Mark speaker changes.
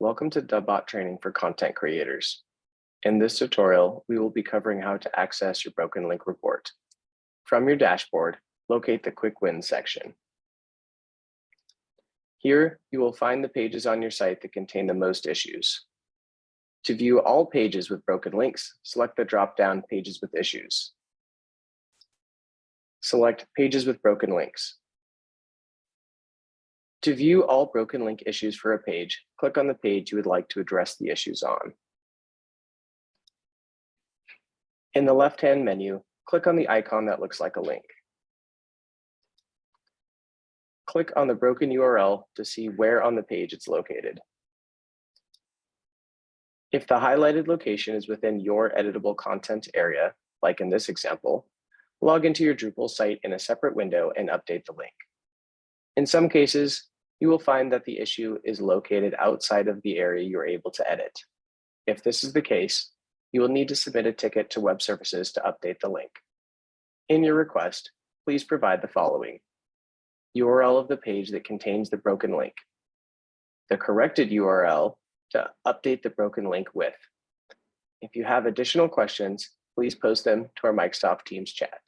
Speaker 1: Welcome to DubBot training for content creators. In this tutorial, we will be covering how to access your broken link report. From your dashboard, locate the Quick Wins section. Here, you will find the pages on your site that contain the most issues. To view all pages with broken links, select the drop-down Pages with Issues. Select Pages with Broken Links. To view all broken link issues for a page, click on the page you would like to address the issues on. In the left-hand menu, click on the icon that looks like a link. Click on the broken URL to see where on the page it's located. If the highlighted location is within your editable content area, like in this example, log into your Drupal site in a separate window and update the link. In some cases, you will find that the issue is located outside of the area you're able to edit. If this is the case, you will need to submit a ticket to web services to update the link. In your request, please provide the following: URL of the page that contains the broken link, the corrected URL to update the broken link with. If you have additional questions, please post them to our Microsoft Teams chat.